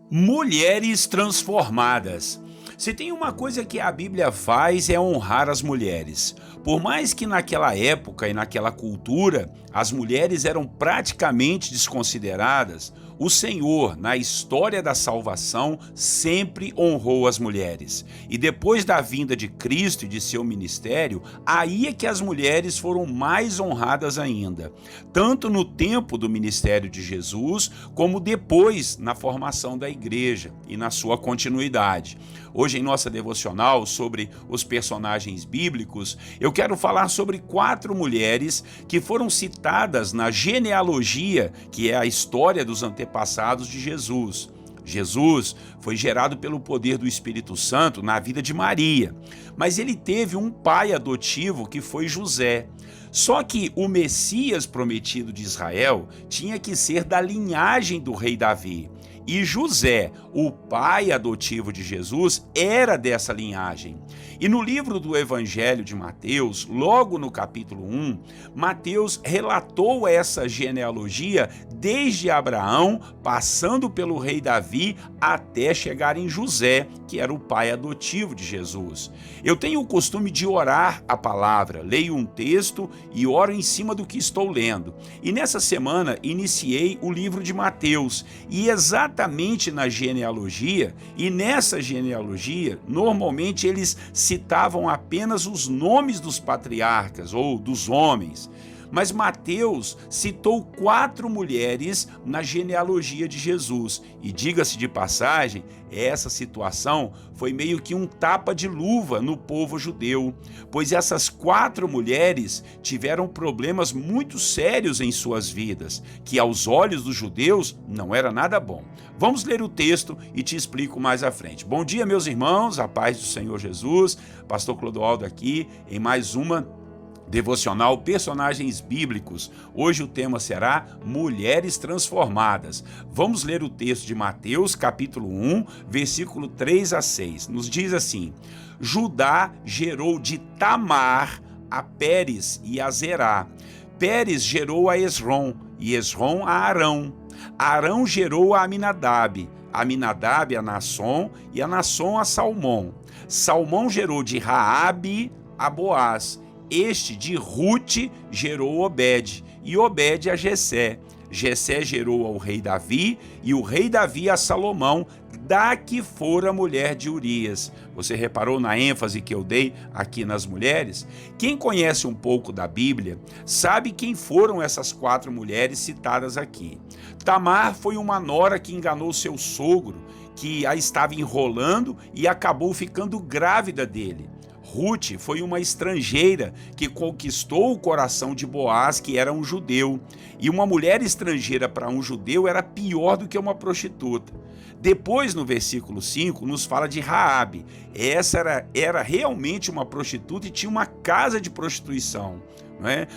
Mulheres transformadas. Se tem uma coisa que a Bíblia faz é honrar as mulheres. Por mais que naquela época e naquela cultura as mulheres eram praticamente desconsideradas, o Senhor, na história da salvação, sempre honrou as mulheres. E depois da vinda de Cristo e de seu ministério, aí é que as mulheres foram mais honradas ainda, tanto no tempo do ministério de Jesus, como depois na formação da igreja e na sua continuidade. Hoje, em nossa devocional sobre os personagens bíblicos, eu quero falar sobre 4 mulheres que foram citadas na genealogia, que é a história dos antepassados de Jesus. Jesus foi gerado pelo poder do Espírito Santo na vida de Maria, mas ele teve um pai adotivo que foi José. Só que o Messias prometido de Israel tinha que ser da linhagem do rei Davi. E José, o pai adotivo de Jesus, era dessa linhagem. E no livro do Evangelho de Mateus, logo no capítulo 1, Mateus relatou essa genealogia desde Abraão, passando pelo rei Davi, até chegar em José, que era o pai adotivo de Jesus. Eu tenho o costume de orar a palavra, leio um texto e oro em cima do que estou lendo. E nessa semana iniciei o livro de Mateus, e exatamente na genealogia, e nessa genealogia, normalmente eles citavam apenas os nomes dos patriarcas ou dos homens. Mas Mateus citou 4 mulheres na genealogia de Jesus. E diga-se de passagem, essa situação foi meio que um tapa de luva no povo judeu, pois essas 4 mulheres tiveram problemas muito sérios em suas vidas, que aos olhos dos judeus não era nada bom. Vamos ler o texto e te explico mais à frente. Bom dia, meus irmãos, a paz do Senhor Jesus, Pastor Clodoaldo aqui em mais uma devocional Personagens Bíblicos. Hoje o tema será Mulheres Transformadas. Vamos ler o texto de Mateus, capítulo 1, versículo 3 a 6. Nos diz assim: Judá gerou de Tamar a Pérez e a Zerá. Pérez gerou a Esrom, e Esrom a Arão. Arão gerou a Aminadab, Aminadab a Naasson, e a Naasson a Salmão. Salmão gerou de Raabe a Boaz. Este de Rute gerou Obed, e Obed a Jessé. Jessé gerou ao rei Davi, e o rei Davi a Salomão, da que fora mulher de Urias. Você reparou na ênfase que eu dei aqui nas mulheres? Quem conhece um pouco da Bíblia sabe quem foram essas 4 mulheres citadas aqui. Tamar foi uma nora que enganou seu sogro, que a estava enrolando e acabou ficando grávida dele. Rute foi uma estrangeira que conquistou o coração de Boaz, que era um judeu. E uma mulher estrangeira para um judeu era pior do que uma prostituta. Depois, no versículo 5, nos fala de Raabe. Essa era realmente uma prostituta e tinha uma casa de prostituição.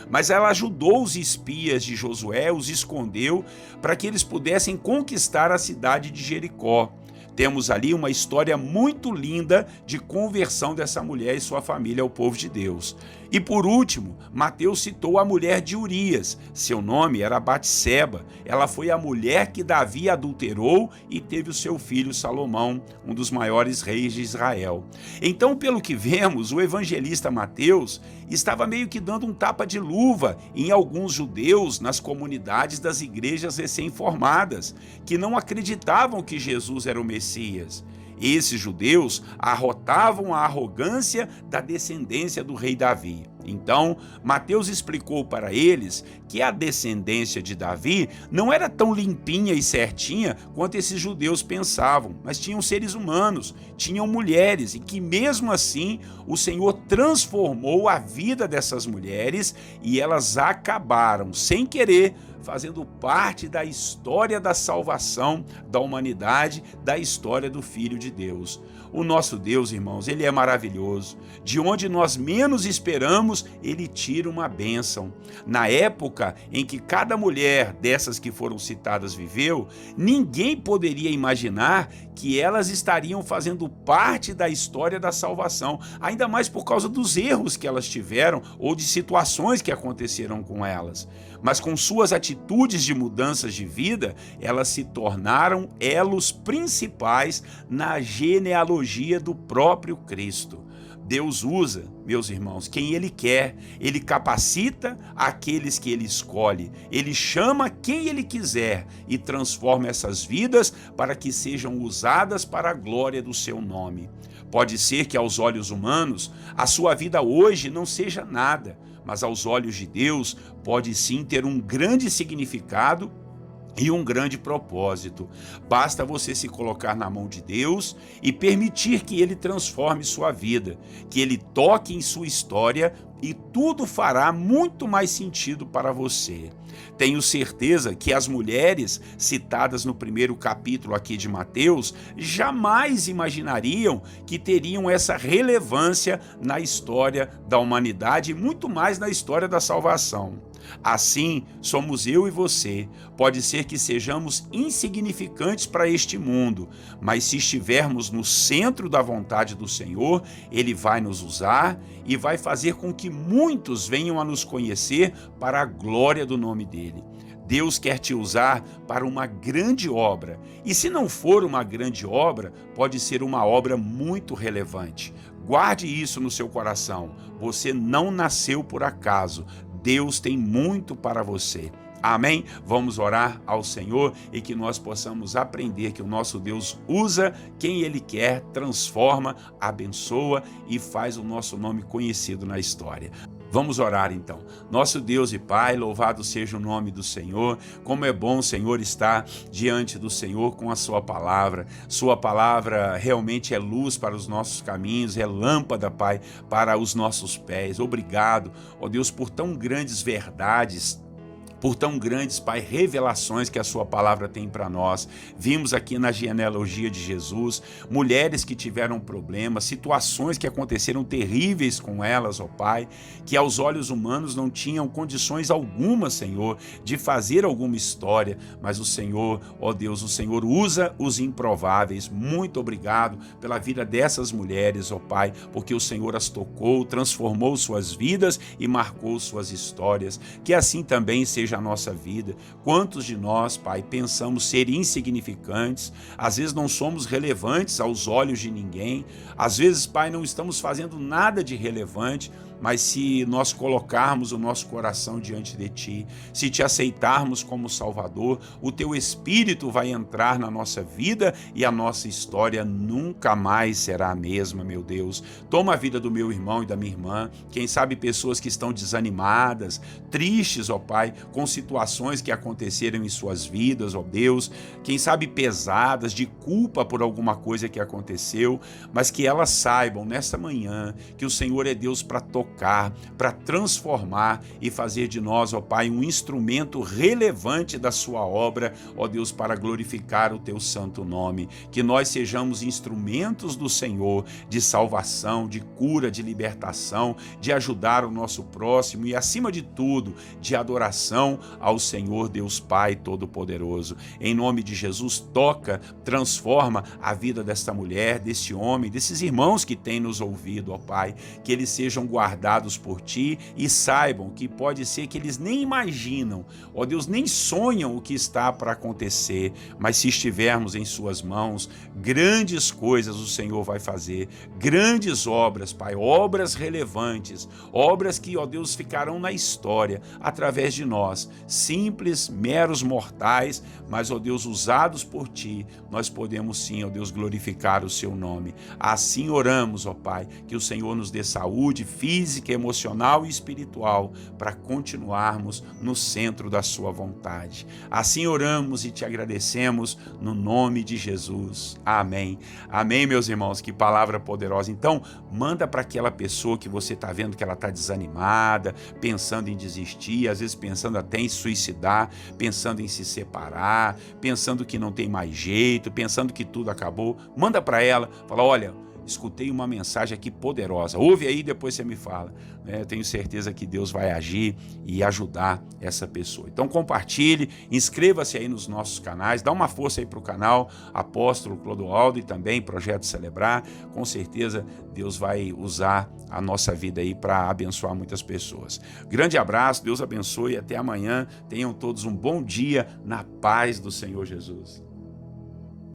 Mas ela ajudou os espias de Josué, os escondeu para que eles pudessem conquistar a cidade de Jericó. Temos ali uma história muito linda de conversão dessa mulher e sua família ao povo de Deus. E por último, Mateus citou a mulher de Urias. Seu nome era Batseba. Ela foi a mulher que Davi adulterou e teve o seu filho Salomão, um dos maiores reis de Israel. Então, pelo que vemos, o evangelista Mateus estava meio que dando um tapa de luva em alguns judeus nas comunidades das igrejas recém-formadas, que não acreditavam que Jesus era o Messias. Esses judeus arrotavam a arrogância da descendência do rei Davi. Então, Mateus explicou para eles que a descendência de Davi não era tão limpinha e certinha quanto esses judeus pensavam, mas tinham seres humanos, tinham mulheres, e que mesmo assim o Senhor transformou a vida dessas mulheres e elas acabaram, sem querer, fazendo parte da história da salvação da humanidade, da história do Filho de Deus. O nosso Deus, irmãos, ele é maravilhoso. De onde nós menos esperamos, ele tira uma bênção. Na época em que cada mulher dessas que foram citadas viveu, ninguém poderia imaginar que elas estariam fazendo parte da história da salvação, ainda mais por causa dos erros que elas tiveram ou de situações que aconteceram com elas. Mas com suas atitudes de mudanças de vida, elas se tornaram elos principais na genealogia do próprio Cristo. Deus usa, meus irmãos, quem Ele quer, Ele capacita aqueles que Ele escolhe, Ele chama quem Ele quiser e transforma essas vidas para que sejam usadas para a glória do seu nome. Pode ser que aos olhos humanos a sua vida hoje não seja nada, mas aos olhos de Deus pode sim ter um grande significado e um grande propósito. Basta você se colocar na mão de Deus e permitir que Ele transforme sua vida, que Ele toque em sua história e tudo fará muito mais sentido para você. Tenho certeza que as mulheres citadas no primeiro capítulo aqui de Mateus jamais imaginariam que teriam essa relevância na história da humanidade e muito mais na história da salvação. Assim, somos eu e você. Pode ser que sejamos insignificantes para este mundo, mas se estivermos no centro da vontade do Senhor, Ele vai nos usar e vai fazer com que muitos venham a nos conhecer para a glória do nome dEle. Deus quer te usar para uma grande obra, e se não for uma grande obra, pode ser uma obra muito relevante. Guarde isso no seu coração. Você não nasceu por acaso. Deus tem muito para você. Amém? Vamos orar ao Senhor e que nós possamos aprender que o nosso Deus usa quem Ele quer, transforma, abençoa e faz o nosso nome conhecido na história. Vamos orar então. Nosso Deus e Pai, louvado seja o nome do Senhor. Como é bom, Senhor, estar diante do Senhor com a Sua palavra. Sua palavra realmente é luz para os nossos caminhos, é lâmpada, Pai, para os nossos pés. Obrigado, ó Deus, por tão grandes verdades, por tão grandes, Pai, revelações que a Sua palavra tem para nós. Vimos aqui na genealogia de Jesus, mulheres que tiveram problemas, situações que aconteceram terríveis com elas, ó Pai, que aos olhos humanos não tinham condições alguma, Senhor, de fazer alguma história, mas o Senhor, ó Deus, o Senhor usa os improváveis. Muito obrigado pela vida dessas mulheres, ó Pai, porque o Senhor as tocou, transformou suas vidas e marcou suas histórias. Que assim também seja a nossa vida. Quantos de nós, Pai, pensamos ser insignificantes, às vezes não somos relevantes aos olhos de ninguém, às vezes, Pai, não estamos fazendo nada de relevante, mas se nós colocarmos o nosso coração diante de Ti, se Te aceitarmos como Salvador, o Teu Espírito vai entrar na nossa vida e a nossa história nunca mais será a mesma, meu Deus. Toma a vida do meu irmão e da minha irmã, quem sabe pessoas que estão desanimadas, tristes, ó Pai, com situações que aconteceram em suas vidas, ó Deus, quem sabe pesadas, de culpa por alguma coisa que aconteceu, mas que elas saibam nesta manhã que o Senhor é Deus para tocar, para transformar e fazer de nós, ó Pai, um instrumento relevante da Sua obra, ó Deus, para glorificar o Teu santo nome. Que nós sejamos instrumentos do Senhor de salvação, de cura, de libertação, de ajudar o nosso próximo e, acima de tudo, de adoração ao Senhor Deus Pai Todo-Poderoso. Em nome de Jesus, toca, transforma a vida desta mulher, desse homem, desses irmãos que têm nos ouvido, ó Pai, que eles sejam guardados por Ti e saibam que pode ser que eles nem imaginam, ó Deus, nem sonham o que está para acontecer, mas se estivermos em Suas mãos, grandes coisas o Senhor vai fazer, grandes obras, Pai, obras relevantes, obras que, ó Deus, ficarão na história através de nós, simples, meros mortais, mas, ó Deus, usados por Ti, nós podemos sim, ó Deus, glorificar o Seu nome. Assim oramos, ó Pai, que o Senhor nos dê saúde física, emocional e espiritual para continuarmos no centro da Sua vontade. Assim oramos e Te agradecemos no nome de Jesus. Amém. Amém, meus irmãos, que palavra poderosa. Então, manda para aquela pessoa que você está vendo que ela está desanimada, pensando em desistir, às vezes pensando até em suicidar, pensando em se separar, pensando que não tem mais jeito, pensando que tudo acabou. Manda para ela, fala, olha, escutei uma mensagem aqui poderosa. Ouve aí, depois você me fala. Eu tenho certeza que Deus vai agir e ajudar essa pessoa. Então compartilhe, inscreva-se aí nos nossos canais, dá uma força aí para o canal Apóstolo Clodoaldo e também Projeto Celebrar. Com certeza Deus vai usar a nossa vida aí para abençoar muitas pessoas. Grande abraço, Deus abençoe e até amanhã. Tenham todos um bom dia na paz do Senhor Jesus.